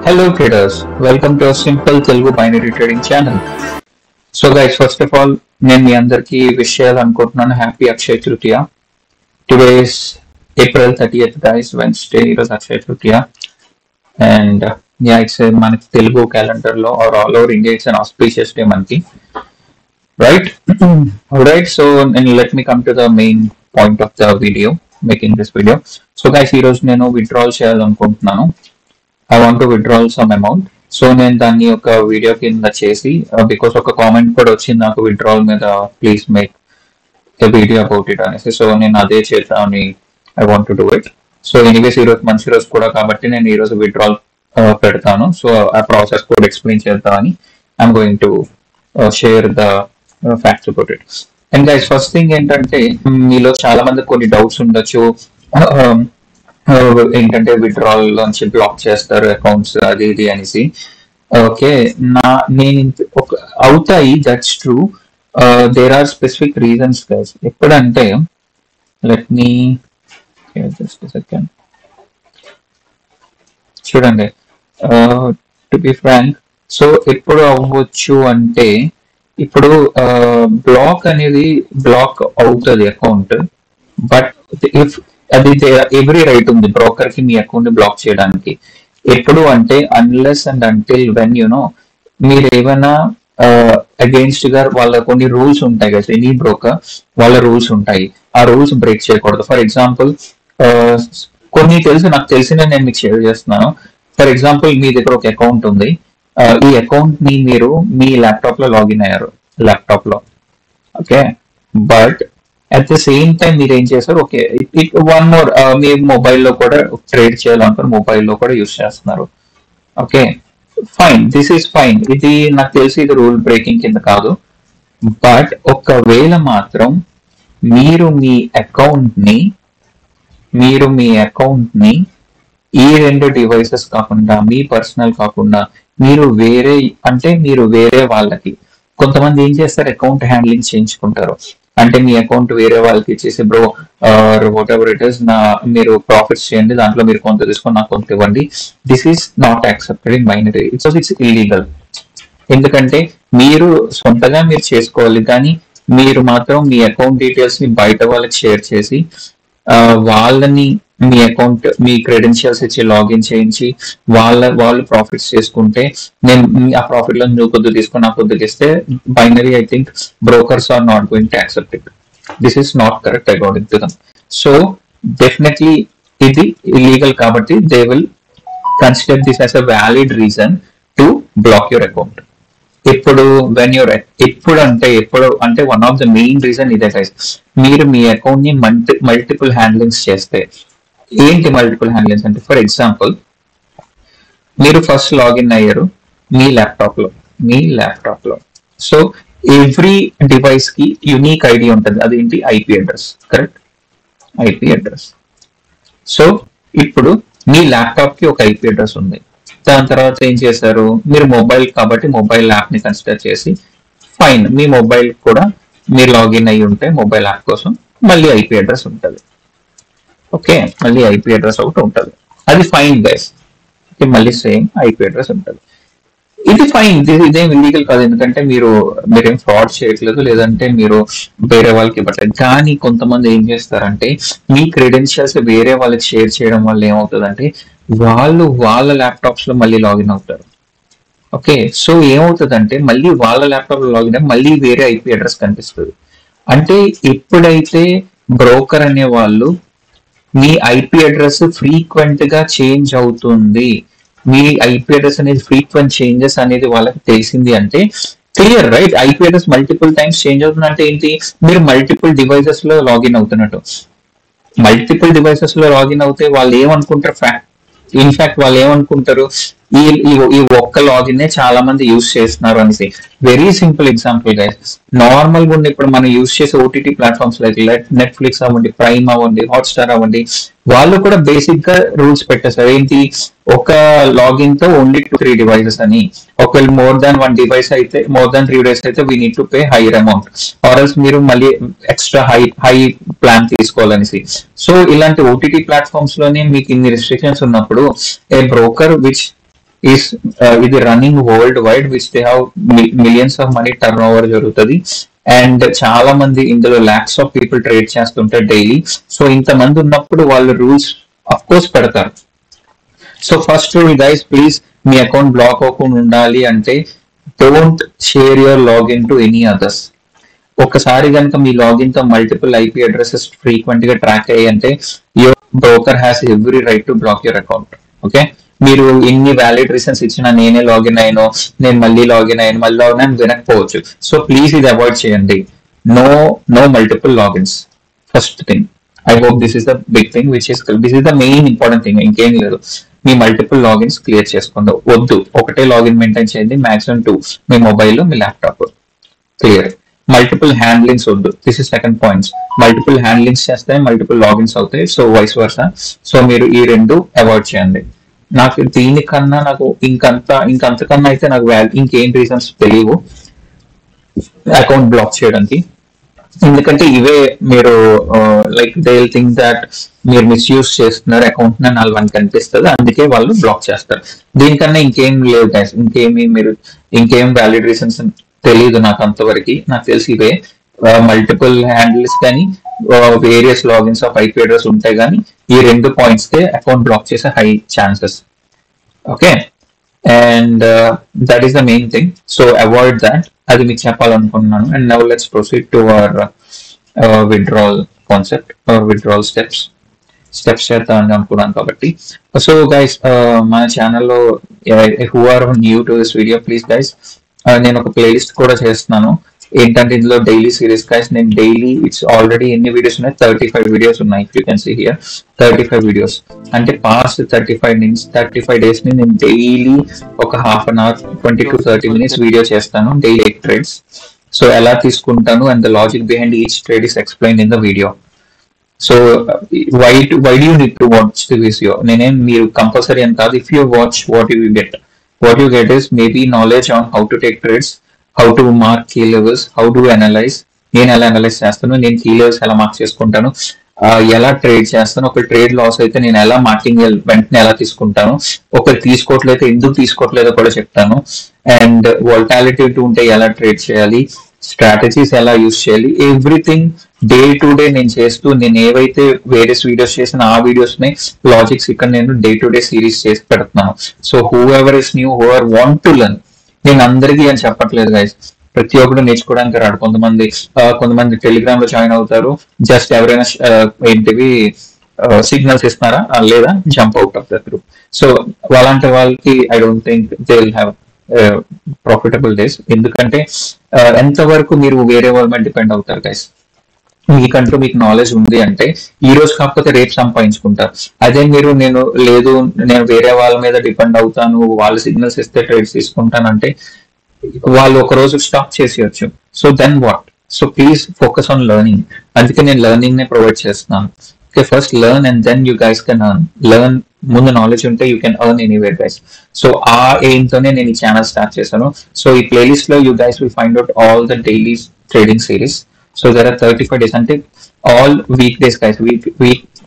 Hello traders, welcome to a simple Telugu binary trading channel. So guys, first of all, నేను మీ అందరికీ wish చేయాలనుకుంటున్నాను happy Akshaya Tritiya. Today is April 30th guys, Wednesday ఈరోజు Akshaya Tritiya. And it's మనకి Telugu calendar లో or all over India it's an auspicious day మనకి, right? Right, so let me come to the main point of the video, making this video. So guys, ఈ రోజు నేను withdrawal చేయాలనుకుంటున్నాను. I want to withdraw some amount. So నేను దాన్ని ఒక video కింద చేసి, బికాస్ ఒక కామెంట్ కూడా వచ్చింది నాకు విత్డ్రాల్ మీద, please make a video about it అనేసి. సో నేను అదే చేద్దామని I want to do it. So anyways ఈ రోజు మంచి రోజు కూడా కాబట్టి నేను ఈ రోజు విత్డ్రాల్ పెడతాను. సో ఆ ప్రాసెస్ కూడా ఎక్స్ప్లెయిన్ చేద్దామని I'm going to share the facts about it. And guys, first thing ఏంటంటే, మీలో చాలా మందికి కొన్ని డౌట్స్ ఉండొచ్చు. ఏంటంటే విత్డ్రాల్ నుంచి బ్లాక్ చేస్తారు అకౌంట్స్ అది ఇది అనేసి. ఓకే, నేను అవుతాయి, that's true. There are specific reasons guys. ఎప్పుడంటే, లెట్ మీ జస్ట్ సెకండ్ చూడండి, టు బి ఫ్రాంక్. సో ఎప్పుడు అవ్వచ్చు అంటే, ఇప్పుడు బ్లాక్ అనేది బ్లాక్ అవుతుంది అకౌంట్, బట్ ఇఫ్ అది ఎవ్రీ రైట్ ఉంది బ్రోకర్ కి మీ అకౌంట్ బ్లాక్ చేయడానికి. ఎప్పుడు అంటే, unless and until when you know మీరు ఏమైనా అగెయిన్స్ట్ గా వాళ్ళ కొన్ని రూల్స్ ఉంటాయి కదా, ఎనీ బ్రోకర్ వాళ్ళ రూల్స్ ఉంటాయి, ఆ రూల్స్ బ్రేక్ చేయకూడదు. ఫర్ ఎగ్జాంపుల్, కొన్ని నాకు తెలిసిన నేను మీకు షేర్ చేస్తున్నాను. ఫర్ ఎగ్జాంపుల్, మీ దగ్గర ఒక అకౌంట్ ఉంది. ఈ అకౌంట్ ని మీరు మీ ల్యాప్టాప్ లో లాగిన్ అయ్యారు, ల్యాప్టాప్ లో. Okay, but at the same time మీరు ఏం చేస్తారు, ఓకే వన్ మోర్, మీ మొబైల్లో కూడా ట్రేడ్ చేయాలనుకుని మొబైల్లో కూడా యూస్ చేస్తున్నారు. Okay fine, this is fine. ఇది నాకు తెలిసి ఇది రూల్ బ్రేకింగ్ కింద కాదు. బట్ ఒకవేళ మాత్రం మీరు మీ అకౌంట్ ని ఈ రెండు డివైసెస్ కాకుండా, మీ పర్సనల్ కాకుండా, మీరు వేరే వాళ్ళకి, కొంతమంది ఏం చేస్తారు, అకౌంట్ హ్యాండ్లింగ్ చేయించుకుంటారు. అంటే మీ అకౌంట్ వేరే వాళ్ళకి ఇచ్చేసి, bro what ever it is, మీరు ప్రాఫిట్స్ చేయండి, దాంట్లో మీరు కొంత తీసుకొని నాకు కొంత ఇవ్వండి. This is not accepted in binary. It's illegal. ఎందుకంటే మీరు సొంతగా మీరు చేసుకోవాలి, కానీ మీరు మాత్రం మీ అకౌంట్ డీటెయిల్స్ ని బయట వాళ్ళకి షేర్ చేసి, వాళ్ళని మీ అకౌంట్, మీ క్రెడెన్షియల్స్ ఇచ్చి లాగిన్ చేయించి వాళ్ళు ప్రాఫిట్స్ చేసుకుంటే, నేను ఆ ప్రాఫిట్ లో నువ్వు కొద్దిగా తీసుకుని నాకు కొద్దిగా ఇస్తే, binary I think brokers are not going to accept it. This is not correct according to them. So definitely ఇది ఇల్లీగల్ కాబట్టి they will consider this as a valid reason to block your account. ఇప్పుడు ఎప్పుడు అంటే one of the main reason ఇదే guys. మీరు మీ account ని multiple handlings చేస్తే, ఏంటి మల్టిపుల్ హ్యాండ్లింగ్స్ అంటే, ఫర్ ఎగ్జాంపుల్, మీరు ఫస్ట్ లాగిన్ అయ్యారు మీ ల్యాప్టాప్ లో. సో ఎవ్రీ డివైస్ కి యునిక్ ఐడి ఉంటుంది, అదేంటి, IP address. Correct, IP address. So ఇప్పుడు మీ ల్యాప్టాప్ కి ఒక ఐపీ అడ్రస్ ఉంది. దాని తర్వాత ఏం చేశారు, మీరు మొబైల్ కాబట్టి మొబైల్ యాప్ ని కన్సిడర్ చేసి, ఫైన్, మీ మొబైల్ కూడా మీరు లాగిన్ అయ్యి ఉంటే మొబైల్ యాప్ కోసం మళ్ళీ ఐపీ అడ్రస్ ఉంటుంది. ఓకే, మళ్ళీ ఐపీ అడ్రస్ ఒకటి ఉంటుంది, అది ఫైన్ గైస్. మళ్ళీ సేమ్ ఐపీ అడ్రస్ ఉంటుంది, ఇది ఫైన్. ఇదేం ఇల్లీగల్ కాదు, ఎందుకంటే మీరేం ఫ్రాడ్ చేయట్లేదు, లేదంటే మీరు వేరే వాళ్ళకి ఇవ్వట్లేదు. కానీ కొంతమంది ఏం చేస్తారంటే, మీ క్రెడెన్షియల్స్ వేరే వాళ్ళకి షేర్ చేయడం వల్ల ఏమవుతుందంటే, వాళ్ళ ల్యాప్టాప్స్ లో మళ్ళీ లాగిన్ అవుతారు. ఓకే, సో ఏమవుతుందంటే, మళ్ళీ వాళ్ళ ల్యాప్టాప్ లో లాగిన్ అయ్యి మళ్ళీ వేరే ఐపీ అడ్రస్ కనిపిస్తుంది. అంటే ఎప్పుడైతే బ్రోకర్ అనే వాళ్ళు మీ ఐపీ అడ్రస్ ఫ్రీక్వెంట్ గా చేంజ్ అవుతుంది, మీ ఐపీ అడ్రస్ అనేది ఫ్రీక్వెంట్ చేంజెస్ అనేది వాళ్ళకి తెలిసింది అంటే, clear right, IP address multiple times change అవుతుంది అంటే ఏంటి, మీరు మల్టిపుల్ డివైసెస్ లో లాగిన్ అవుతున్నట్టు. మల్టిపుల్ డివైసెస్ లో లాగిన్ అవుతే వాళ్ళు ఏమనుకుంటారు, ఇన్ఫాక్ట్ వాళ్ళు ఏమనుకుంటారు, ఈ ఒక్క లాగిన్ చాలా మంది యూజ్ చేస్తున్నారు అనేసి. Very simple example guys, normal గా ఇప్పుడు మనం యూజ్ చేసే ఓటీటీ ప్లాట్ఫామ్స్ లైక్ నెట్ఫ్లిక్స్ అవ్వండి, ప్రైమ్ అవ్వండి, హాట్స్టార్ అవ్వండి, వాళ్ళు కూడా బేసిక్ గా రూల్స్ పెట్టేస్తారు. ఏంటి, ఒక లాగిన్ తో ఓన్లీ 2-3 డివైసెస్ అని. ఒకవేళ మోర్ దాన్ 1 డివైస్ అయితే, మోర్ దాన్ 3 డేస్ అయితే we need to pay hire amount, or else మీరు మళ్ళీ ఎక్స్ట్రా హై ప్లాన్ తీసుకోవాలనేసి. సో ఇలాంటి ఓటీటీ ప్లాట్ఫామ్స్ లోనే మీకు ఇన్ని రిస్ట్రిక్షన్స్ ఉన్నప్పుడు, ఏ బ్రోకర్ విచ్ ఈస్ ఇది running world wide, which they have millions of money turn over జరుగుతుంది. అండ్ చాలా మంది ఇందులో లాక్స్ ఆఫ్ పీపుల్ ట్రేడ్ చేస్తుంటారు డైలీ. సో ఇంతమంది ఉన్నప్పుడు వాళ్ళు రూల్స్ అఫ్ కోర్స్ పెడతారు. So first rule guys, please మీ అకౌంట్ బ్లాక్ అవ్వకుండా ఉండాలి అంటే don't share your login to any others. ఒకసారి కనుక మీ లాగిన్ తో మల్టిపుల్ ఐపీ అడ్రసెస్ ఫ్రీక్వెంట్ గా ట్రాక్ అయ్యంటే your broker has every right to block your account. Okay, మీరు ఎన్ని వ్యాలిడ్ రీజన్స్ ఇచ్చినా నేనే లాగిన్ అయ్యాను, నేను మళ్ళీ లాగిన్ అయ్యాను, మళ్ళీ లాగిన్ అని వినకపోవచ్చు. సో ప్లీజ్ ఇది అవాయిడ్ చేయండి. No multiple logins. First thing, I hope this is the big thing which is this is the main important thing. ఇంకేం లేదు, మీ మల్టిపుల్ లాగిన్స్ క్లియర్ చేసుకోండి. వద్దు, ఒకటే లాగిన్ మెయింటైన్ చేయండి, మాక్సిమం 2 మీ మొబైల్ మీ ల్యాప్టాప్. క్లియర్. మల్టిపుల్ హ్యాండ్లింగ్స్ వద్దు. This is second points. Multiple handlings చేస్తే మల్టిపుల్ లాగిన్స్ అవుతాయి. So vice versa. సో మీరు ఈ రెండు అవాయిడ్ చేయండి. నాకు దీనికన్నా నాకు ఇంకంతకన్నా అయితే నాకు ఇంకేం రీజన్స్ తెలియవు అకౌంట్ బ్లాక్ చేయడానికి. ఎందుకంటే ఇవే మీరు like they will think that మీరు మిస్యూజ్ చేస్తున్నారు అకౌంట్ అని వాళ్ళకి కనిపిస్తుంది, అందుకే వాళ్ళు బ్లాక్ చేస్తారు. దీనికన్నా ఇంకేం లేదు గైస్. ఇంకేం వ్యాలిడ్ రీజన్స్ తెలియదు నాకు అంతవరకు. నాకు తెలిసి ఇవే మల్టిపుల్ హ్యాండిల్స్ కానీ various logins of IP address ఉంటాయి, కానీ ఈ 2 పాయింట్స్ కే అకౌంట్ బ్లాక్ చేసే high chances. Okay, and that is the main thing. So avoid that. అది మీకు చెప్పాలనుకుంటున్నాను. And now let's proceed to our withdrawal concept, withdrawal steps చేద్దామని అనుకున్నాను కాబట్టి. సో గైస్, మన ఛానల్లో who are new to this video, please guys, నేను ఒక ప్లేలిస్ట్ కూడా చేస్తున్నాను. ఏంటంటే ఇందులో డైలీ సిరీస్ గైస్. నేను డైలీ ఇట్స్ ఆల్రెడీ ఎన్ని వీడియోస్ ఉన్నాయి, 35 వీడియోస్ ఉన్నాయి. You can see here 35 videos. అంటే పాస్ట్ 35 డేస్ ని నేను డైలీ ఒక half an hour 20 to 30 minutes video చేస్తాను. Daily 8 trades. సో ఎలా తీసుకుంటాను and the logic behind each trade is explain in the video. So why do you need to watch the video? మీరు compulsory అని కాదు. If you watch, what you get is maybe knowledge on how to take trades, how to mark key levels, how to analyze. నేను ఎలా analyse చేస్తాను, నేను key levels ఎలా mark చేసుకుంటాను, ఎలా ట్రేడ్ చేస్తాను, ఒక ట్రేడ్ లాస్ అయితే నేను ఎలా మార్కింగ్ వెంటనే ఎలా తీసుకుంటాను, ఒకరు తీసుకోవట్లేదు ఎందుకు తీసుకోవట్లేదో కూడా చెప్తాను. అండ్ వోల్టాలిటీ ఉంటే ఎలా ట్రేడ్ చేయాలి, స్ట్రాటజీస్ ఎలా యూజ్ చేయాలి, ఎవ్రీథింగ్ డే టు డే నేను చేస్తూ, నేను ఏవైతే వేరియస్ వీడియోస్ చేసిన ఆ వీడియోస్ ని లాజిక్స్ ఇక్కడ నేను డే టు డే సిరీస్ చేసి పెడుతున్నాను. So who ever is new, who ever want to learn, నేను అందరికీ అని చెప్పట్లేదు గైస్, ప్రతి ఒక్కరు నేర్చుకోవడానికి రాడు. కొంతమంది టెలిగ్రామ్ లో జాయిన్ అవుతారు, జస్ట్ ఎవరైనా ఏంటివి సిగ్నల్స్ ఇస్తున్నారా లేదా jump out of the group. So అలాంటి వాళ్ళకి I don't think they will have profitable days. ఎందుకంటే ఎంతవరకు మీరు వేరే వాళ్ళ మీద డిపెండ్ అవుతారు గైస్. మీకంటూ మీకు నాలెడ్జ్ ఉంది అంటే ఈ రోజు కాకపోతే రేపు సంపాదించుకుంటారు. అదే నేను వేరే వాళ్ళ మీద డిపెండ్ అవుతాను, వాళ్ళు సిగ్నల్స్ ఇస్తే ట్రేడ్స్ తీసుకుంటానంటే వాళ్ళు ఒక రోజు స్టాప్ చేసేయచ్చు. So then what? So please focus on learning. అందుకే నేను లెర్నింగ్ నే ప్రొవైడ్ చేస్తున్నాను. Okay, first learn and then you guys can learn. ముందు నాలెడ్జ్ ఉంటే you can earn anywhere guys. So ఆ ఎయిమ్ తోనే నేను ఈ ఛానల్ స్టార్ట్ చేశాను. సో ఈ ప్లేలిస్ట్ లో you guys will find out all the daily trading series. So there are 35 days అంటే all weekdays guys.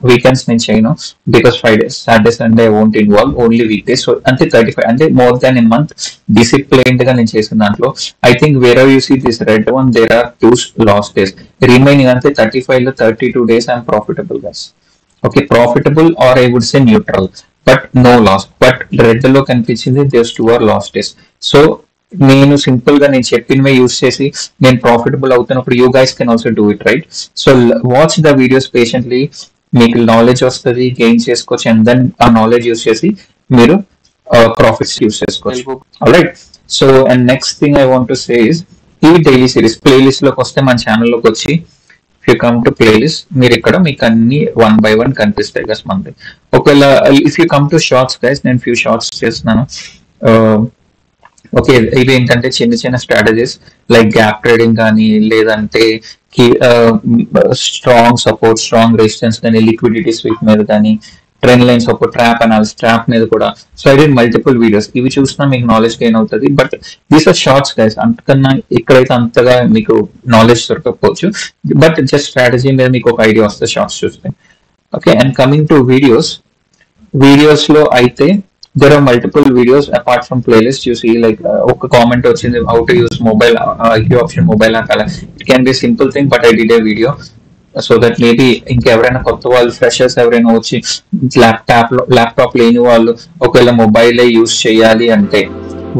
Weekends నేను చేయను, because Friday, Saturday, Sunday I won't involve, only weekdays. So అంటే 35 అంటే more than a month disciplined గా నేను చేసిన దాంట్లో I think wherever you see this red one there are 2 lost days. Remaining అంటే 35 లో 32 days I am profitable guys. Okay, profitable or I would say neutral, but no loss. But red లో కనిపించింది there's 2 are lost days. So నేను simple గా నేను చెప్పినవే use చేసి నేను profitable అవుతున్నప్పుడు you guys can also do it, right? So watch the videos patiently, మీకు knowledge వస్తుంది, గెయిన్ చేసుకోవచ్చు, అండ్ దెన్ ఆ నాలెడ్జ్ యూస్ చేసి మీరు ప్రాఫిట్స్ యూస్ చేసుకోవచ్చు. Right. So and next thing I want to say is, ఈ daily series playlist లోకి వస్తే మన ఛానల్లోకి వచ్చి if you come to playlist, మీరు ఇక్కడ మీకు అన్ని 1 by 1 కనిపిస్తాయి గైస్ మనకి. ఒకవేళ if you come to shorts guys, నేను ఫ్యూ షార్ట్స్ చేస్తున్నాను. ఓకే, ఇవి ఏంటంటే చిన్న చిన్న స్ట్రాటజీస్ లైక్ గ్యాప్ ట్రేడింగ్ కానీ, లేదంటే స్ట్రాంగ్ సపోర్ట్, స్ట్రాంగ్ రెసిస్టెన్స్ కానీ, లిక్విడిటీ స్వీప్ మీద కానీ, trend line support, trap analysis, trap మీద కూడా. So I did multiple videos. ఇవి చూసినా మీకు నాలెడ్జ్ గెయిన్ అవుతుంది. But these are shorts guys. అంతకన్నా ఇక్కడైతే అంతగా మీకు నాలెడ్జ్ దొరకకపోవచ్చు, బట్ జస్ట్ స్ట్రాటజీ మీద మీకు ఒక ఐడియా వస్తుంది షార్ట్స్ చూస్తే. Okay, and coming to videos లో అయితే there are multiple videos apart from playlist. You see, like ఒక comment వచ్చింది, how to use mobile IQ option mobile app. It can be a simple thing, but I did a video so that maybe ఇంకెవరైనా కొత్త వాళ్ళు freshers ఎవరైనా వచ్చి laptop లేని వాళ్ళు ఒకవేళ మొబైల్ యూజ్ చేయాలి అంటే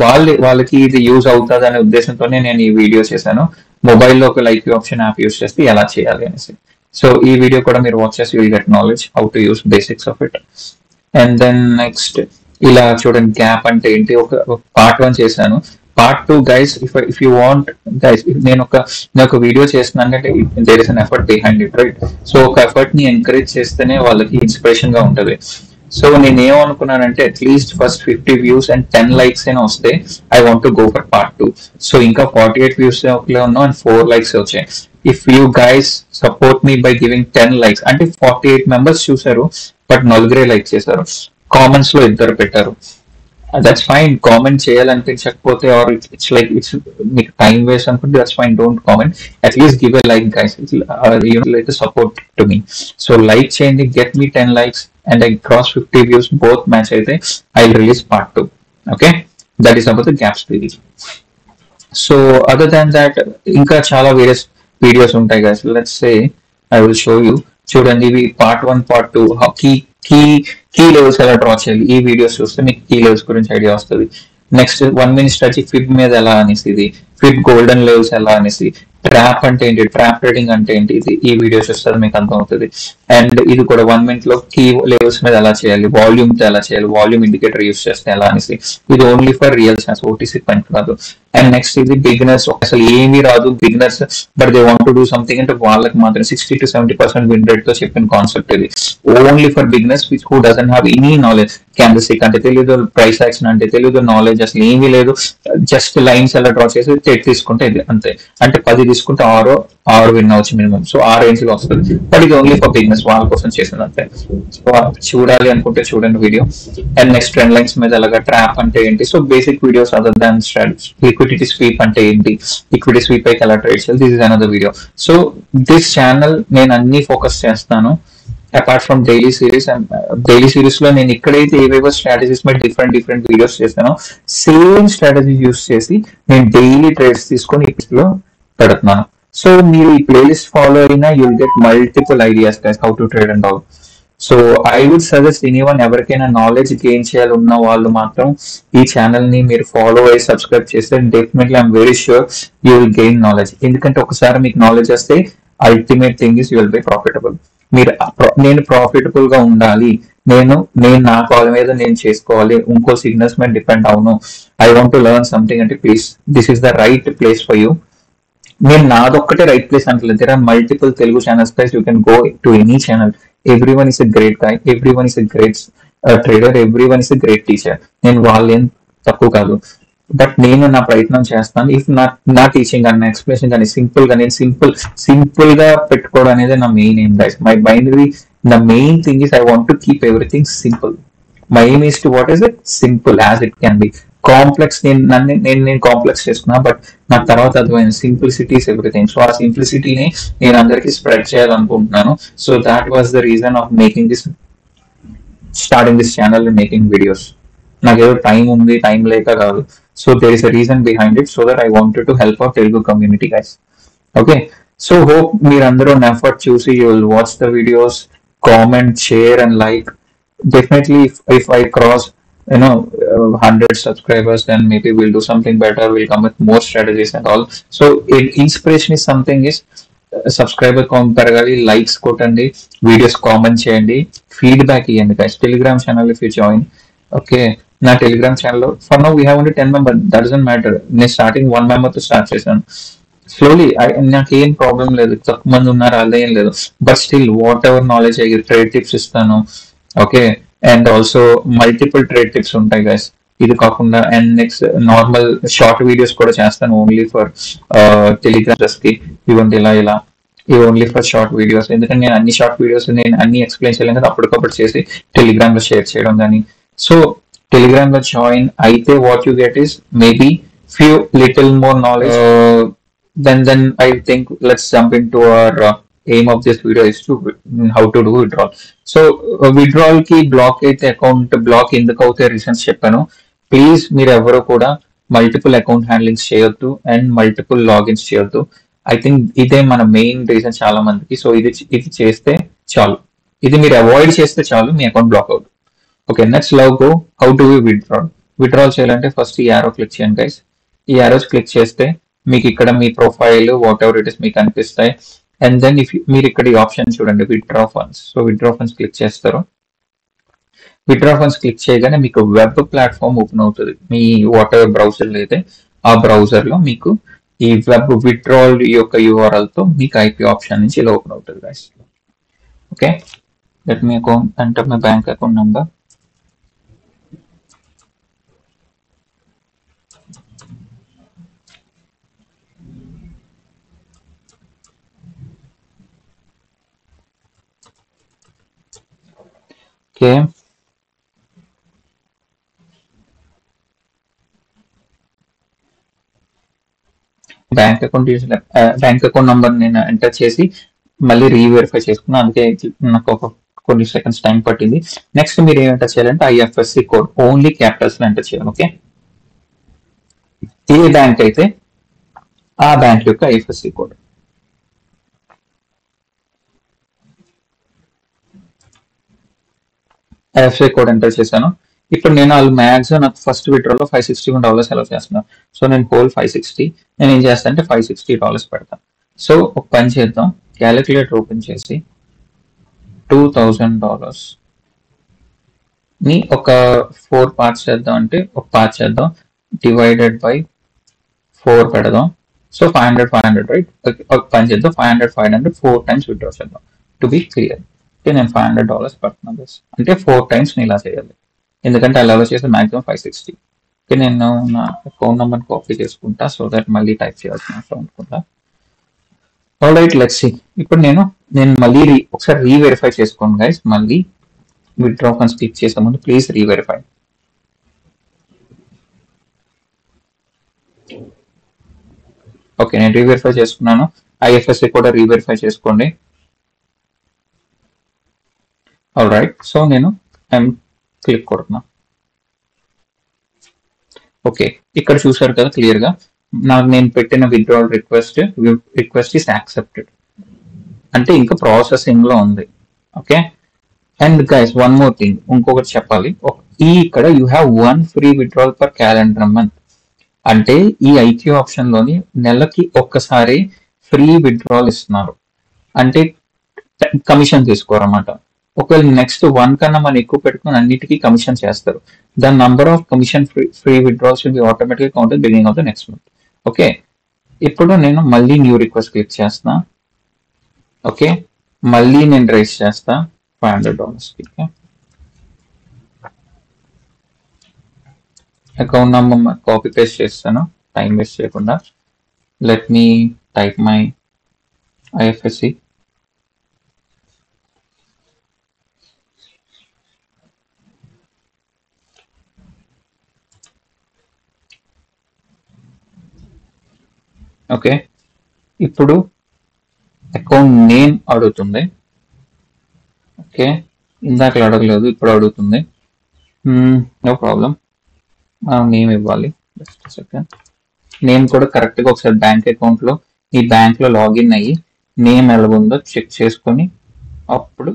వాళ్ళకి ఇది యూజ్ అవుతుంది అనే ఉద్దేశంతోనే నేను ఈ వీడియో చేశాను. మొబైల్లో ఒక IQ ఆప్షన్ యాప్ యూజ్ చేస్తే ఎలా చేయాలి అనేసి. సో ఈ వీడియో కూడా మీరు వాచ్ చేసి will get knowledge how to use basics of it. And then next ఇలా చూడండి, గ్యాప్ అంటే ఏంటి, ఒక పార్ట్ 1 చేశాను. Part 2 guys, if you want guys, నేను ఒక వీడియో చేస్తున్నాను అంటే there is an effort behind it, right? So ఒక ఎఫర్ట్ ని ఎంకరేజ్ చేస్తేనే వాళ్ళకి ఇన్స్పిరేషన్ గా ఉంటది. సో నేను ఏమనుకున్నానంటే at least first 50 views and 10 likes అయినా వస్తే I want to go for part 2. So ఇంకా 48 వ్యూస్ ఉన్నాం అండ్ 4 likes వచ్చాయి. If you guys support me by giving 10 likes, అంటే 48 members చూసారు బట్ 4 లైక్ చేశారు, కామెంట్స్ లో 2 పెట్టారు, దట్స్ ఫైన్. కామెంట్ చేయాలనిపించకపోతే ఆర్ ఇట్స్ లైక్ ఇట్స్ మీకు టైం వేస్ట్ అనుకుంటే that's fine, don't comment, at least give a like guys, like support to me. So like చేయండి, get me 10 likes and I cross 50 views, both match అయితే I'll release part 2. Okay, that is about the gaps series. So other than that ఇంకా చాలా various videos ఉంటాయి guys. Let's say I will show you. చూడండి, ఇవి part 1 part 2 key levels ఎలా draw చేయాలి, ఈ videos చూస్తే మీకు కీ లెవెల్స్ గురించి ఐడియా వస్తుంది. నెక్స్ట్ 1 minute స్ట్రాటజీ ఫిబ్ మీద ఎలా అనేసి, ఇది ఫిబ్ గోల్డెన్ లెవెల్స్ ఎలా అనేసి, ట్రాప్ అంటే ఏంటి, ట్రాప్ ట్రేడింగ్ అంటే ఏంటి, ఇది ఈ వీడియోస్ చూస్తే మీకు అర్థం అవుతుంది. అండ్ ఇది కూడా 1 minute లో కీ లెవెల్స్ మీద ఎలా చేయాలి, వాల్యూమ్ తో ఎలా చేయాలి, వాల్యూమ్ ఇండికేటర్ యూస్ చేస్తే ఎలా అనేసి, ఇది only for real chance, OTC point కాదు. అండ్ నెక్స్ట్ ఇది బిగినర్స్, అసలు ఏమీ రాదు beginners but they want to do something అంటే వాళ్ళకి మాత్రం 60 to 70% విన్ రేట్ తో చెప్పిన కాన్సెప్ట్ ఇది, only for beginners which who doesn't have any knowledge. Candlestick అంటే తెలియదు, ప్రైస్ యాక్షన్ అంటే తెలియదు, నాలెడ్జ్ అసలు ఏమీ లేదు, జస్ట్ లైన్స్ ఎలా డ్రా చేసి చెక్ తీసుకుంటే ఇది అంతే. అంటే 10 తీసుకుంటే 6 విన్ అవచ్చు మినిమం. సో ఆ రేంజ్ లో వస్తుంది, బట్ ఇది ఓన్లీ ఫర్ బిగినర్స్, వాళ్ళ కోసం చేసింది అంతే. సో చూడాలి అనుకుంటే చూడండి video. And next trend lines మీద అలాగా, ట్రాప్ అంటే ఏంటి, so basic videos other than strategy. Liquidity sweep అంటే ఏంటి, లిక్విడిటీ స్వీప్ అయితే ఎలా ట్రేడ్ చేయాలి, this is another video. So this channel నేను అన్ని ఫోకస్ చేస్తాను apart from daily series. And daily series లో నేను ఇక్కడైతే ఏవేవో స్ట్రాటజీస్ మీద డిఫరెంట్ వీడియోస్ చేస్తానో సేమ్ స్ట్రాటజీ యూస్ చేసి నేను డైలీ ట్రేడ్స్ తీసుకొని లో పెడుతున్నాను. సో మీరు ఈ ప్లేలిస్ట్ ఫాలో అయినా you'll get multiple ideas guys how to trade and all. So I would suggest anyone, ఎవరికైనా నాలెడ్జ్ గెయిన్ చేయాలి ఉన్న వాళ్ళు మాత్రం ఈ ఛానల్ ని మీరు ఫాలో అయ్యి సబ్స్క్రైబ్ చేస్తే definitely I'm very sure you will gain knowledge. ఎందుకంటే ఒకసారి మీకు నాలెడ్జ్ వస్తే ultimate thing is you will be profitable. నేను ప్రాఫిటబుల్ గా ఉండాలి, నేను నా కాల్ మీద నేను చేసుకోవాలి, ఇంకో సిగ్నల్స్ మీద డిపెండ్ అవును, I want to learn something అంటే please this is the right place for you. నేను నాదొక్కటే రైట్ ప్లేస్ అంటలేదు, there are multiple Telugu channels guys, you can go to any channel. Everyone is a great guy, everyone is a great trader, everyone is a great teacher. నేను వాళ్ళేం తక్కువ కాదు, but నేను నా ప్రయత్నం చేస్తాను. ఇఫ్ నా టీచింగ్ కానీ నా ఎక్స్ప్లెనేషన్ కానీ నేను సింపుల్ గా పెట్టుకోవడం అనేది నా main aim guys. My binary, the main thing is I want to keep everything simple. My aim is to what is it simple as it can be. Complex నేను complex చేసుకున్నా, but నాకు తర్వాత అర్థమైంది simplicity is everything. So ఆ సింప్లిసిటీని నేను అందరికి spread చేయాలనుకుంటున్నాను. So that was the reason of making this, starting this channel and making videos. నాకేదో టైం ఉంది, టైం లేక కాదు. So there is a reason behind it, so that I wanted to help our Telugu community guys. Okay, so hope మీరందరూ నా effort చూసి you will watch the videos, comment, share and like. Definitely if I cross 100 subscribers, then maybe we'll do something better, we'll come with more strategies and all. So inspiration is something is subscriber count పెరగాలి, likes కొట్టండి, videos comment చేయండి, feedback ఇవ్వండి guys. Telegram channel if you join, okay, నా Telegram ఛానల్లో for now we have only 10 members, that doesn't matter. నేను starting 1 member తో start చేశాను. Slowly నాకేం ప్రాబ్లం లేదు, తక్కువ మంది ఉన్నారు అదేం లేదు, but still whatever knowledge trade tips ఇస్తాను. Okay, and also multiple trade tips ఉంటాయి గైస్ ఇది కాకుండా. And next normal short videos కూడా చేస్తాను ఓన్లీ ఫర్ టెలిగ్రామ్స్ కి. ఇవ్వండి ఇలా ఇవి ఓన్లీ ఫర్ షార్ట్ వీడియోస్. ఎందుకంటే నేను అన్ని షార్ట్ వీడియోస్ నేను అన్ని ఎక్స్ప్లెయిన్ చేయలేను కదా, అప్పటికప్పుడు చేసి టెలిగ్రామ్ లో షేర్ చేయడం కానీ. సో టెలిగ్రామ్ లో జాయిన్ అయితే what you get is maybe few little more knowledge. Then I think let's jump into our aim of this video is to how to do withdrawal. So withdrawal కి black అయితే account block ఎందుకు అవుతాయి reasons చెప్పాను. Please మీరు ఎవరు కూడా multiple account handlings చేయొద్దు and multiple logins చేయొద్దు. ఐ థింక్ ఇదే మన మెయిన్ రీజన్ చాలా మందికి. సో ఇది చేస్తే చాలు, ఇది మీరు అవాయిడ్ చేస్తే చాలు, మీ అకౌంట్ బ్లాక్ అవుతుంది. Okay, next love go how to withdrawal చేయాలంటే ఫస్ట్ ఈ యారో క్లిక్ చేయండి గైస్. ఈ యారోస్ క్లిక్ చేస్తే మీకు ఇక్కడ మీ profile whatever it is మీకు కనిపిస్తాయి. అండ్ దెన్ ఇఫ్ మీరు ఇక్కడ ఈ ఆప్షన్ చూడండి withdraw funds. So withdraw funds click చేస్తారు. విత్డ్రా ఫండ్స్ క్లిక్ చేయగానే మీకు వెబ్ ప్లాట్ఫామ్ ఓపెన్ అవుతుంది. మీ వాట్ ఎవర్ బ్రౌజర్ అయితే ఆ బ్రౌజర్ లో మీకు ఈ వెబ్ విత్డ్రాల్ యొక్క యూఆర్ఎల్ తో మీకు ఐపీ ఆప్షన్ నుంచి ఇలా ఓపెన్ అవుతుంది guys. Okay, let me account enter my bank account number. Okay, bank account number నేను ఎంటర్ చేసి మళ్ళీ రీవెరిఫై చేసుకున్నాను, అందుకే నాకు కొన్ని సెకండ్స్ టైం పట్టింది. నెక్స్ట్ మీరు ఏం ఎంటర్ చేయాలంటే ఐఎఫ్ఎస్సి కోడ్ ఓన్లీ క్యాపిటల్స్ లో ఎంటర్ చేయాలి. ఓకే, ఏ బ్యాంక్ అయితే ఆ బ్యాంక్ యొక్క IFSC code. IFSC code enter చేశాను. ఇప్పుడు నేను వాళ్ళు మ్యాక్సిమం నాకు ఫస్ట్ విత్డ్రాలో $561 అలౌ చేస్తున్నాను. సో నేను హోల్ 560, నేను ఏం చేస్తాను అంటే $560 పెడతాను. సో ఒక పని చేద్దాం, క్యాలిక్యులేటర్ ఓపెన్ చేసి $2000 ని ఒక 4 పార్ట్స్ చేద్దాం, అంటే ఒక పార్ట్ చేద్దాం, డివైడెడ్ బై 4 పెడదాం. So 500 right. ఒక పని చేద్దాం, 500 4 టైమ్స్ విత్డ్రా చేద్దాం టు బి క్లియర్. నేను $500 పెడుతున్నాను, అంటే 4 టైమ్స్ నేను ఇలా చేయాలి, ఎందుకంటే అలా చేస్తే మాక్సిమం 560. ఓకే, నేను నా అకౌంట్ నెంబర్ కాపీ చేసుకుంటా సో దట్ మళ్ళీ టైప్ చేయాల్సిన అవసరం అనుకుంటా. Alright, let's see. ఇప్పుడు నేను మళ్ళీ ఒకసారి రీవెరిఫై చేసుకోండి గైస్. మళ్ళీ విత్డ్రా ఫండ్స్ క్లిక్ చేసే ముందు ప్లీజ్ రీవెరిఫై. ఓకే, నేను రీవెరిఫై చేసుకున్నాను. ఐఎఫ్ఎస్సి కూడా రీవెరిఫై చేసుకోండి. ఆల్రైట్, సో నేను క్లిక్ కొడుతున్నా. ఓకే, ఇక్కడ చూసారు కదా క్లియర్ గా నేను పెట్టిన విత్డ్రావల్ రిక్వెస్ట్ ఇస్ యాక్సెప్టెడ్, అంటే ఇంకా ప్రాసెసింగ్ లో ఉంది. Okay, and guys one more thing, ఇంకొకటి చెప్పాలి. ఇక్కడ you have 1 free withdrawal per calendar month. అంటే ఈ ఐక్యూ ఆప్షన్ లోని నెలకి ఒక్కసారి ఫ్రీ విత్డ్రావల్ ఇస్తున్నారు, అంటే కమిషన్ తీసుకోరన్నమాట. ఒకవేళ నెక్స్ట్ 1 కన్నా మనం ఎక్కువ పెట్టుకుని అన్నిటికీ కమిషన్ చేస్తారు. The number of commission free withdrawals will be ఆటోమేటిక్గా counted beginning of the next month. Okay, ఇప్పుడు నేను మళ్ళీ న్యూ రిక్వెస్ట్ క్లిక్ చేస్తా. ఓకే, మళ్ళీ నేను రైజ్ చేస్తా $500. అకౌంట్ నంబర్ కాపీ పేస్ట్ చేస్తాను టైం వేస్ట్ చేయకుండా. Let me type my IFSC. Okay, ఇప్పుడు అకౌంట్ నేమ్ అడుగుతుంది. ఓకే, ఇందాక అడగలేదు, ఇప్పుడు అడుగుతుంది. నో ప్రాబ్లం, నేమ్ ఇవ్వాలి. జస్ట్ సెకండ్, నేమ్ కూడా కరెక్ట్గా ఒకసారి బ్యాంక్ అకౌంట్లో ఈ బ్యాంక్లో లాగిన్ అయ్యి నేమ్ ఎలాగుందో చెక్ చేసుకొని అప్పుడు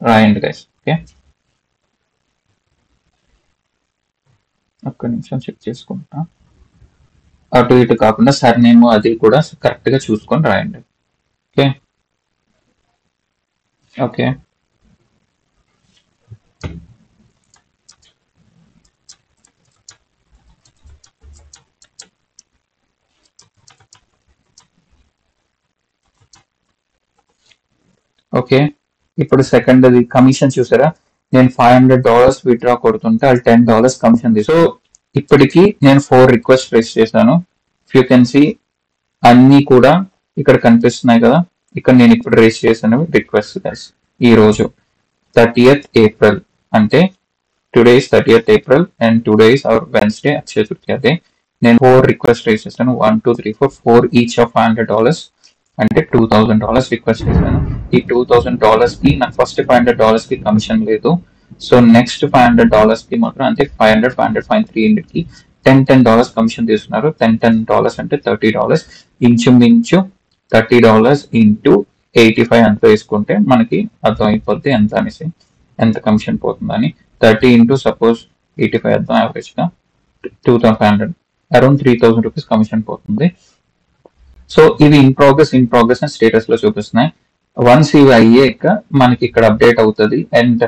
రాయండి గైస్. ఓకే, ఒక్క నిమిషం చెక్ చేసుకుంటా. అటు ఇటు కాకుండా సర్నేమ్ అది కూడా కరెక్ట్ గా చూసుకొని రాయండి. ఓకే ఓకే ఓకే ఇప్పుడు సెకండ్ కమిషన్ చూసారా, నేను $500 విత్డ్రా కొడుతుంటే వాళ్ళు $10 కమిషన్ తీసు. సో ఇప్పటికి నేను 4 రిక్వెస్ట్ రేస్ చేశాను. యూ కెన్ సి అన్ని కూడా ఇక్కడ కనిపిస్తున్నాయి కదా. ఇక్కడ నేను ఇప్పుడు రేస్ చేశాను రిక్వెస్ట్ ఈ రోజు 30th April, అంటే today is 30th April and today is our Wednesday Akshaya Tritiya day. నేను 4 రిక్వెస్ట్ రేస్ చేశాను, 1 2 3 4 ఈచ్ ఆఫ్ $500. అంటే $2,000 రిక్వెస్ట్ చేశాను. ఈ $2,000 కి నాకు ఫస్ట్ $500 కి కమిషన్ లేదు. సో నెక్స్ట్ $500 కి మాత్రం అంటే 500, 500, 500, 300 కి $10 కమిషన్ తీసుకున్నారు. $10 అంటే $30. ఇంచుమించు $30 ఇంటూ 85 అంత వేసుకుంటే మనకి అర్థం అయిపోద్ది ఎంత అనేసి, ఎంత కమిషన్ పోతుందని. 30 ఇంటూ సపోజ్ 85 అర్థం యావరేజ్ గా 2,500, అరౌండ్ 3,000 రూపీస్ కమిషన్ పోతుంది. సో ఇవి ఇన్ ప్రోగ్రెస్ అని స్టేటస్ లో చూపిస్తున్నాయి. వన్స్ ఇవి అయ్యాక మనకి ఇక్కడ అప్డేట్ అవుతుంది. అండ్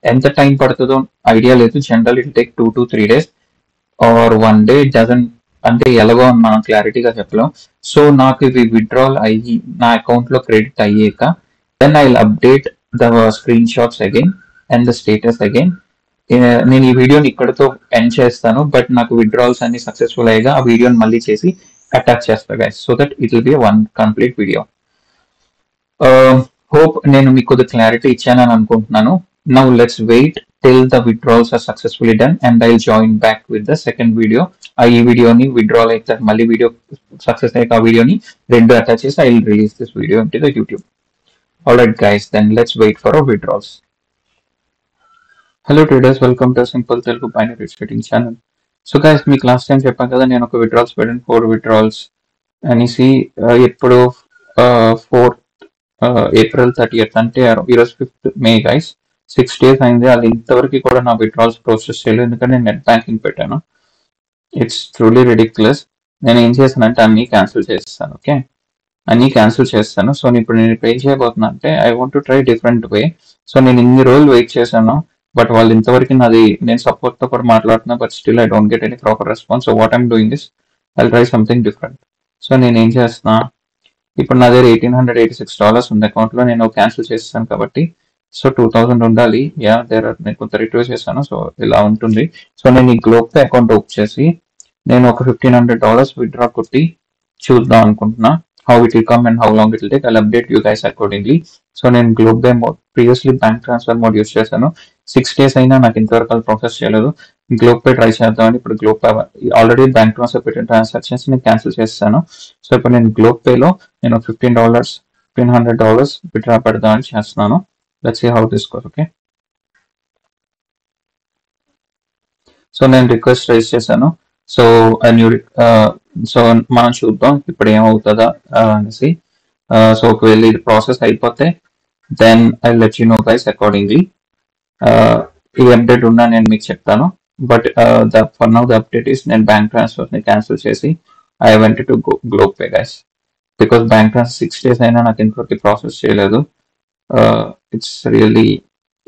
ఎంత టైం పడుతుందో ఐడియా లేదు. General it take 2 to 3 days or 1 day. It doesn't, అంటే ఎలాగో మనం క్లారిటీగా చెప్పలేం. సో నాకు ఇవి విత్డ్రాల్ అయ్యి నా అకౌంట్ లో క్రెడిట్ అయ్యాక then I will update the screen shots again and the status again. నేను ఈ వీడియోని ఇక్కడతో ఎండ్ చేస్తాను. బట్ నాకు విత్డ్రాల్స్ అన్ని సక్సెస్ఫుల్ అయ్యాక ఆ వీడియోని మళ్ళీ చేసి అటాచ్ చేస్తా guys, so that it will be one complete video. Hope నేను మీకు కొద్దిగా క్లారిటీ ఇచ్చానని అనుకుంటున్నాను. Now let's wait till the withdrawals are successfully done and I'll join back with the second video. ఈ వీడియోని విత్డ్రాల్ అయితే మళ్ళీ వీడియో సక్సెస్ అయ్యాక ఆ వీడియోని రెండు అటాచ్ చేసి I will release this video into the YouTube. Alright guys, then let's wait for our withdrawals. Hello traders, welcome to Simple Telugu Binary Trading channel. So guys మీకు last time చెప్పాను కదా నేను ఒక విత్డ్రాల్స్ పెట్టాను 4 withdrawals అనేసి. ఇప్పుడు 4th April 30th అంటే ఈరోజు 5th May గైస్, 6 days అయింది. అది ఇంతవరకు కూడా నా విత్డ్రాల్స్ ప్రాసెస్ చేయలేదు, ఎందుకంటే నేను నెట్ బ్యాంకింగ్ పెట్టాను. It's truly ridiculous. నేను ఏం చేశానంటే అన్ని క్యాన్సిల్ చేస్తాను. ఓకే, అన్ని క్యాన్సిల్ చేస్తాను. సో ఇప్పుడు నేను ఏం చేయబోతున్నా అంటే I want to try different way. So నేను ఇన్ని రోజులు వెయిట్ చేశాను, బట్ వాళ్ళు ఇంతవరకు నాది, నేను సపోర్ట్ తో కూడా మాట్లాడుతున్నా, but still I don't get any proper response. So what I'm doing this, I try something different. So నేను ఏం చేస్తున్నా, ఇప్పుడు నా దగ్గర $1,886 ఉంది అకౌంట్ లో. నేను క్యాన్సిల్ చేస్తాను కాబట్టి సో 2,000 ఉండాలి. నేను కొంత రిట్రీవ్ చేశాను. సో ఇలా ఉంటుంది. సో నేను ఈ గ్లోబ్ పే అకౌంట్ ఓపెన్ చేసి నేను ఒక $1,500 విత్డ్రా కొట్టి చూద్దాం అనుకుంటున్నా. how it will come and how long it will take. I'll update you guys accordingly. So నేను Globe pay mode, previously bank transfer mode use చేశాను. 6 days అయినా నాకు ఇంతవరకు ప్రాసెస్ చేయలేదు. గ్లోబ్ పే ట్రై చేద్దామని ఇప్పుడు Globe Pay already bank transfer పెట్టిన transactions నేను క్యాన్సిల్ చేస్తాను. సో ఇప్పుడు నేను గ్లోబ్ పేలో నేను $1,500 విత్డ్రా పెడదామని చేస్తున్నాను. Let's see how this goes. Okay, so నేను రిక్వెస్ట్ రైజ్ చేశాను. సో సో మనం చూద్దాం ఇప్పుడు ఏమవుతుందా అనేసి. సో ఒకవేళ ఇది ప్రాసెస్ అయిపోతే then I let you know guys accordingly. ఈ అప్డేట్ ఉన్నా నేను మీకు చెప్తాను. But for now the update is నేను బ్యాంక్ ట్రాన్స్ఫర్ ని క్యాన్సిల్ చేసి I went to Globe Pay guys, because bank transfer 6 days అయినా నాకు ఇంతవరకు ప్రాసెస్ చేయలేదు. It's really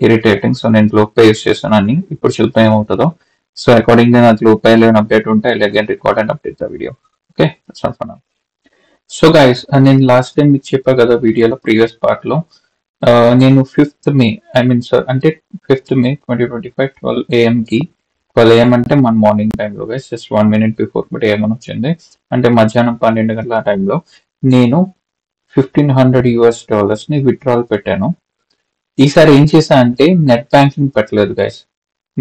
irritating. సో నేను గ్లోబ్ పే యూస్ చేశాను అన్ని. ఇప్పుడు చూద్దాం ఏమవుతుందో. సో అకార్డింగ్లీ నా గ్లోబ్ పే ఏమైనా అప్డేట్ ఉంటే I again record and update the video. Okay, that's all for now. So guys నేను లాస్ట్ టైం మీకు చెప్పా కదా వీడియోలో ప్రీవియస్ పార్ట్ లో, నేను 5th May అంటే 5th May 2025 12 AM కి, 12 AM అంటే మన మార్నింగ్ టైంలో guys, just 1 minute before, but ఏమని వచ్చింది అంటే మధ్యాహ్నం 12 గంటల ఆ టైంలో నేను $1,500 ని విత్డ్రాల్ పెట్టాను. ఈసారి ఏం చేశా అంటే నెట్ బ్యాంకింగ్ పెట్టలేదు గైస్.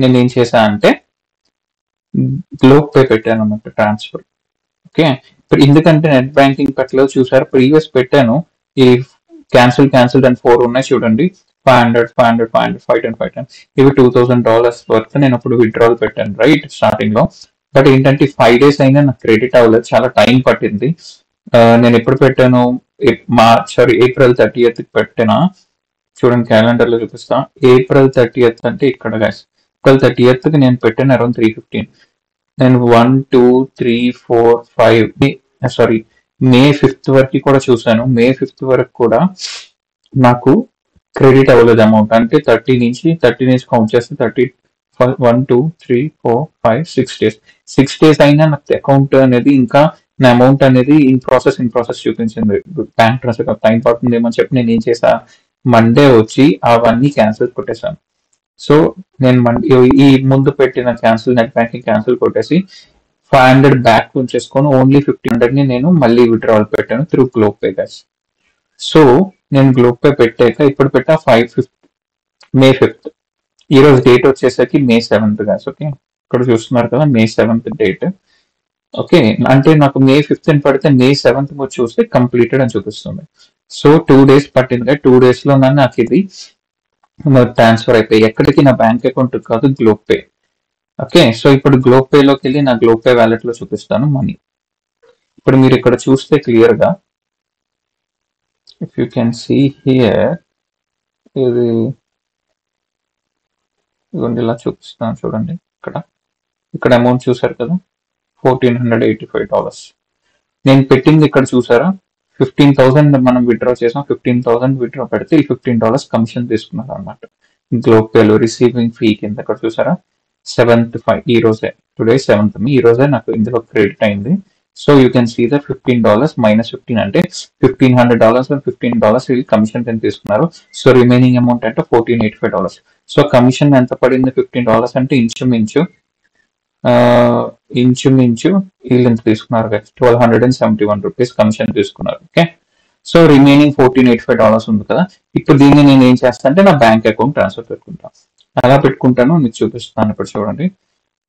నేను ఏం చేశా అంటే గ్లోబ్ పే పెట్టాను అన్నమాట ట్రాన్స్ఫర్. ఓకే, ఇప్పుడు ఎందుకంటే నెట్ బ్యాంకింగ్ పెట్టలేదు చూసారు, ప్రీవియస్ పెట్టాను ఈ క్యాన్సిల్ అండ్ 4 ఉన్నాయి చూడండి, 500, 510, ఇవి $2,000 వర్త్ నేను అప్పుడు విత్డ్రాల్ పెట్టాను రైట్ స్టార్టింగ్ లో. బట్ ఏంటంటే 5 days అయినా నాకు క్రెడిట్ అవ్వలేదు, చాలా టైం పట్టింది. నేను ఎప్పుడు పెట్టాను, April 30th పెట్టినా చూడండి, క్యాలెండర్ లో చూపిస్తా. April 30th అంటే ఇక్కడ గైస్, April 30th కి నేను పెట్టాను అరౌండ్ 3:15. నేను 1, 2, 3, 4, 5 May 5th వరకు కూడా చూసాను. May 5th వరకు కూడా నాకు క్రెడిట్ అవ్వలేదు అమౌంట్. అంటే 30 నుంచి కౌంట్ చేస్తే 1, 2, 3, 4, 5, 6 days. 6 days అయినా నాకు అకౌంట్ అనేది ఇంకా నా అమౌంట్ అనేది ఇన్ ప్రాసెస్ చూపించింది. బ్యాంక్ ట్రాన్స్ఫర్ టైం పడుతుందేమని చెప్పి నేను ఏం చేసా, మండే వచ్చి అవన్నీ క్యాన్సిల్ కొట్టేశాను. సో నేను ఈ ముందు పెట్టిన నెట్ బ్యాంకింగ్ క్యాన్సిల్ కొట్టేసి 500 బ్యాక్ ఉంచేసుకొని ఓన్లీ 1,500 ని నేను మళ్ళీ విత్డ్రాల్ పెట్టాను through globe Pay guys. So నేను గ్లోబ్ పే పెట్టాక ఇప్పుడు పెట్టా May 5th. ఈ రోజు డేట్ వచ్చేసరికి May 7th గైస్. ఓకే, ఇక్కడ చూస్తున్నారు కదా May 7th డేట్. ఓకే, అంటే నాకు మే 5th పడితే మే 7th చూస్తే కంప్లీటెడ్ అని చూపిస్తుంది. సో 2 days పట్టింది. 2 days లో నాకు ఇది ట్రాన్స్ఫర్ అయిపోయి ఎక్కడికి, నా బ్యాంక్ అకౌంట్ కాదు, గ్లోబ్ పే. ఓకే, సో ఇప్పుడు గ్లోబ్ పే లోకి వెళ్ళి నా గ్లోబ్ పే వ్యాలెట్ లో చూపిస్తాను మనీ. ఇప్పుడు మీరు ఇక్కడ చూస్తే క్లియర్ గా, if you can see here, ఇది ఇదిగోండి ఇలా చూపిస్తాను చూడండి. ఇక్కడ అమౌంట్ చూసారు కదా, $1,485. నేను పెట్టింది ఇక్కడ చూసారా, 15,000 మనం విత్డ్రా చేసాం. 15,000 విత్డ్రా పెడితే ఈ $15 కమిషన్ తీసుకున్నారు అనమాట. గ్లోబ్ పేలో రిసీవింగ్ ఫీ కింద ఇక్కడ చూసారా, 7th ఈ రోజే, టుడే 7th ఈ రోజే నాకు ఇందులో క్రెడిట్ అయింది. So you can see the $15 minus 15 అంటే $1,500 $15 ఇది కమిషన్ కింద తీసుకున్నారు. సో రిమైనింగ్ అమౌంట్ అంటే $1,485. సో కమిషన్ ఎంత పడింది, $15 అంటే ఇంచుమించు వీళ్ళు ఎంత తీసుకున్నారు, $1,271 కమిషన్ తీసుకున్నారు. ఓకే, సో రిమైనింగ్ $1,485 ఉంది కదా. ఇప్పుడు దీన్ని నేను ఏం చేస్తాను అంటే నా బ్యాంక్ అకౌంట్ ట్రాన్స్ఫర్ పెట్టుకుంటాను. ఎలా పెట్టుకుంటానో మీకు చూపిస్తాను. ఇప్పుడు చూడండి,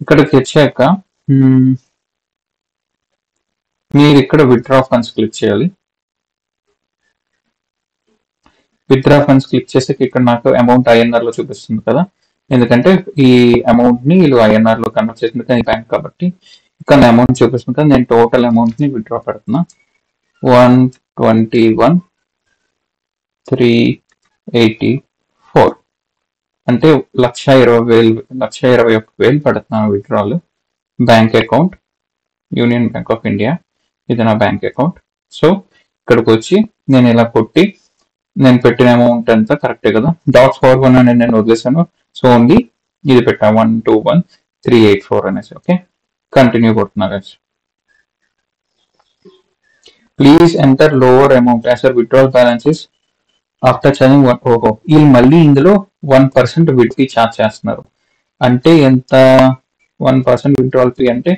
ఇక్కడికి వచ్చాక మీరు ఇక్కడ విత్డ్రా ఫండ్స్ క్లిక్ చేయాలి. విత్డ్రా ఫండ్స్ క్లిక్ చేసాక ఇక్కడ నాకు అమౌంట్ INR లో చూపిస్తుంది కదా, ఎందుకంటే ఈ అమౌంట్ ని వీళ్ళు INR లో కన్వర్ట్ చేసింది కానీ బ్యాంక్ కాబట్టి ఇక్కడ అమౌంట్ చూపిస్తుంది కదా. నేను టోటల్ అమౌంట్ ని విత్డ్రా పెడుతున్నా, 121,384 అంటే 1,20,000 పెడుతున్నాను withdrawal. Bank account union bank of India, ఇది నా బ్యాంక్ అకౌంట్. సో ఇక్కడికి వచ్చి నేను ఇలా కొట్టి, నేను పెట్టిన అమౌంట్ అంతా కరెక్టే కదా, .41 అని నేను వదిలేసాను. సో ఓన్లీ ఇది పెట్టా, 121,384 అనేసి. ఓకే, కంటిన్యూ కొడుతున్నా guys. Please enter lower amount as your withdrawal balances after charging. ఓహో, వీళ్ళు మళ్ళీ ఇందులో 1% విత్ ఫీ ఛార్జ్ చేస్తున్నారు. అంటే ఎంత, 1% విత్డ్రాల్ ఫీ అంటే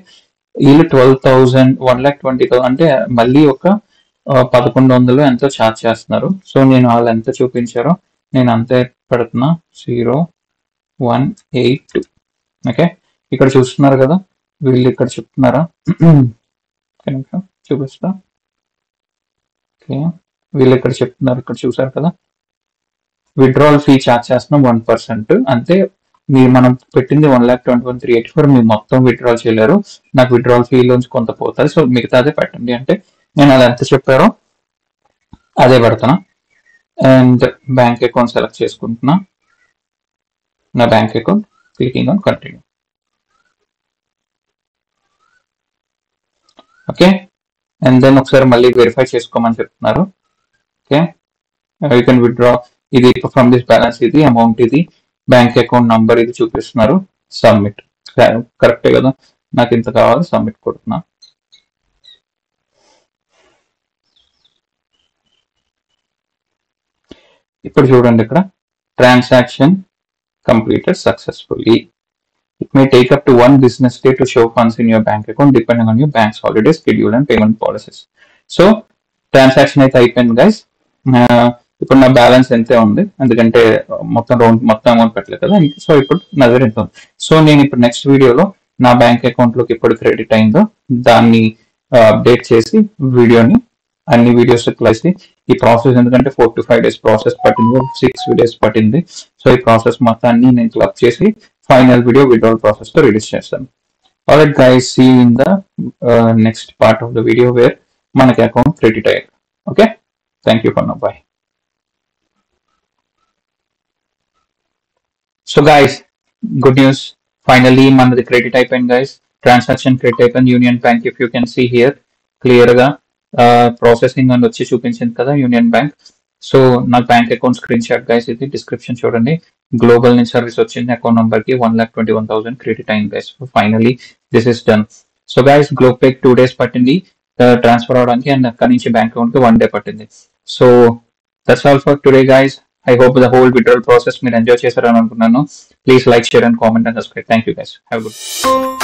వీళ్ళు 12,000 1,20,000 అంటే మళ్ళీ ఒక 1,100 ఎంతో ఛార్జ్ చేస్తున్నారు. సో నేను వాళ్ళు ఎంత చూపించారో నేను అంతే పెడుతున్నా, 0,182. ఓకే, ఇక్కడ చూస్తున్నారు కదా, వీళ్ళు ఇక్కడ చెప్తున్నారా, చూపిస్తా. ఓకే, వీళ్ళు ఇక్కడ చెప్తున్నారు, ఇక్కడ చూసారు కదా, విత్డ్రాల్ ఫీ ఛార్జ్ చేస్తున్నాం 1%. అంటే మనం పెట్టింది 1,21,384, మీరు మొత్తం విత్డ్రాల్ చేయలేరు, నాకు విత్డ్రాల్ ఫీలోంచి కొంత పోతుంది. సో మిగతాదే పెట్టండి అంటే నేను అది ఎంత చెప్పారో అదే పెడతాను. అండ్ బ్యాంక్ అకౌంట్ సెలెక్ట్ చేసుకుంటున్నా, నా bank account, clicking on continue. Okay, and then ఒకసారి మళ్ళీ వెరిఫై చేసుకోమని చెప్తున్నారు. ఓకే, యూ కెన్ విత్డ్రా, ఇది ఫ్రమ్ దిస్ బ్యాలెన్స్, ఇది అమౌంట్, ఇది బ్యాంక్ అకౌంట్ నంబర్, ఇది చూపిస్తున్నారు. సబ్మిట్, కరెక్టే కదా, నాకు ఇంత కావాలి, సబ్మిట్ కొడుతున్నా. ఇప్పుడు చూడండి, ఇక్కడ transaction completed successfully. It may take up to 1 business day to show funds in your bank account depending on your bank's holiday schedule and payment policies. So transaction అయితే అయిపోయింది గైస్. ఇప్పుడు నా బ్యాలెన్స్ ఎంతే ఉంది, ఎందుకంటే మొత్తం అమౌంట్ పెట్టలేదు కదా. సో ఇప్పుడు నా దగ్గర ఎంత ఉంది. సో నేను ఇప్పుడు నెక్స్ట్ వీడియోలో నా బ్యాంక్ అకౌంట్ లోకి ఎప్పుడు క్రెడిట్ అయిందో దాన్ని అప్డేట్ చేసి వీడియోని అన్ని వీడియోస్ కలిసి ఈ ప్రాసెస్, ఎందుకంటే 4 to 5 days ప్రాసెస్ పట్టింది, 6 days పట్టింది. సో ఈ ప్రాసెస్ మొత్తాన్ని నేను క్లబ్ చేసి ఫైనల్ వీడియో విత్డ్రాల్ ప్రాసెస్ తో రిలీజ్ చేస్తాను. Alright guys, see in the next part of the video where మనకి అకౌంట్ క్రెడిట్ అయ్యారు. Okay, thank you for now, bye. So guys, good news, finally మనది credit అయిపోయింది గైస్. Transaction credit అయిపోయింది. Union Bank, if you can see here clear గా processing అని వచ్చి చూపించింది కదా యూనియన్ బ్యాంక్. సో నాకు bank account screen shot guys, ఇది డిస్క్రిప్షన్ చూడండి. గ్లోబల్ నుంచి సర్వీస్ వచ్చింది, అకౌంట్ నంబర్ కి 1,21,000 క్రెడిట్ అయింది guys. Finally this is done. So guys, globe pay 2 days పట్టింది ట్రాన్స్ఫర్ అవడానికి, అండ్ అక్కడి నుంచి బ్యాంక్ అకౌంట్ కి 1 day పట్టింది. So that's all for today guys. I hope the whole withdrawal process మీరు ఎంజాయ్ చేశారని అనుకున్నాను. Please like, share and comment and subscribe. Thank you guys. Have a good day.